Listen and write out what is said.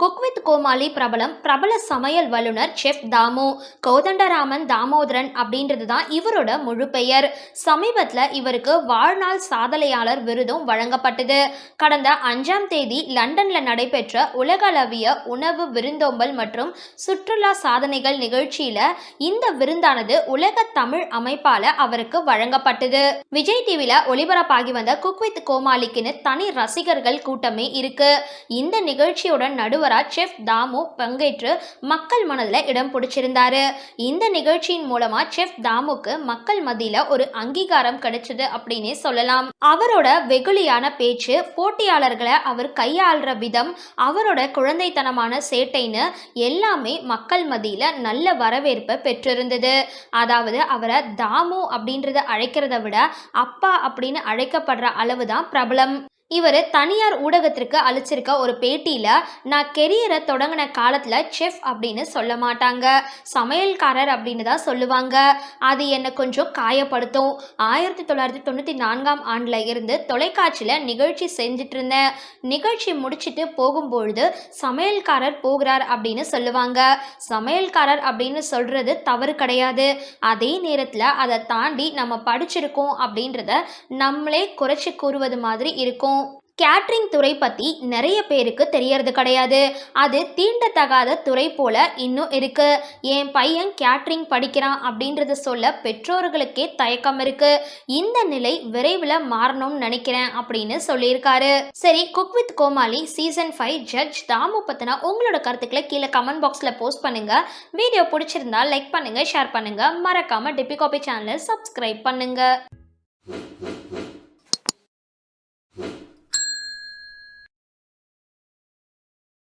Cook with கோமாளி பிரபல சமையல் வல்லுனர் செஃப் தாமு கோதண்டராமன் தாமோதரன் அப்படின்றது தான் இவரோட முழு பெயர். சமீபத்தில் இவருக்கு வாழ்நாள் சாதனையாளர் விருதும் வழங்கப்பட்டது. கடந்த 5ஆம் தேதி லண்டன்ல நடைபெற்ற உலகளவிய உணவு விருந்தோம்பல் மற்றும் சுற்றுலா சாதனைகள் நிகழ்ச்சியில இந்த விருந்தானது உலக தமிழ் அமைப்பால அவருக்கு வழங்கப்பட்டது. விஜய் டிவில ஒளிபரப்பாகி வந்த குக் வித் கோமாளிக்குன்னு தனி ரசிகர்கள் கூட்டமே இருக்கு. இந்த நிகழ்ச்சியோட நடுவர் செஃப் தாமு பங்கேற்று மக்கள் மனதில் இடம் பிடிச்சிருந்தாரு. இந்த நிகழ்ச்சியின் மூலமா செஃப் தாமுக்கு மக்கள் மத்தியில ஒரு அங்கீகாரம் கிடைச்சது அப்படின்னே சொல்லலாம். அவரோட வெகுளியான பேச்சு, போட்டியாளர்களை அவர் கையாளுற விதம், அவரோட குழந்தைத்தனமான சேட்டைன்னு எல்லாமே மக்கள் மத்தியில நல்ல வரவேற்பை பெற்றிருந்தது. அதாவது அவரை தாமு அப்படின்றத அழைக்கிறத விட அப்பா அப்படின்னு அழைக்கப்படுற அளவுதான் பிரபலம். இவர் தனியார் ஊடகத்திற்கு அளிச்சிருக்க ஒரு பேட்டியில, நான் கெரியரை தொடங்கின காலத்துல செஃப் அப்படின்னு சொல்ல மாட்டாங்க, சமையல்காரர் அப்படின்னு தான் சொல்லுவாங்க. அது என்னை கொஞ்சம் காயப்படுத்தும். 1994ஆம் ஆண்டுல இருந்து தொலைக்காட்சியில நிகழ்ச்சி செஞ்சுட்டு இருந்தேன். நிகழ்ச்சி முடிச்சுட்டு போகும்பொழுது சமையல்காரர் போகிறார் அப்படின்னு சொல்லுவாங்க. சமையல்காரர் அப்படின்னு சொல்றது தவறு கிடையாது. அதே நேரத்தில் அதை தாண்டி நம்ம படிச்சிருக்கோம் அப்படின்றத நம்மளே குறைச்சி கூறுவது மாதிரி இருக்கும். கேட்ரிங் துறை பற்றி நிறைய பேருக்கு தெரியறது கிடையாது. அது தீண்டத்தகாத துறை போல இன்னும் இருக்கு. என் பையன் கேட்ரிங் படிக்கிறான் அப்படின்றத சொல்ல பெற்றோர்களுக்கே தயக்கம் இருக்கு. இந்த நிலை விரைவில் மாறணும்னு நினைக்கிறேன் அப்படின்னு சொல்லியிருக்காரு. சரி, cook with Comali season 5 judge Damu பத்தின உங்களோட கருத்துக்களை கீழே கமெண்ட் பாக்ஸில் போஸ்ட் பண்ணுங்க. வீடியோ பிடிச்சிருந்தா லைக் பண்ணுங்க, ஷேர் பண்ணுங்க. மறக்காம டிபி காபி சேனலை சப்ஸ்கிரைப் பண்ணுங்க.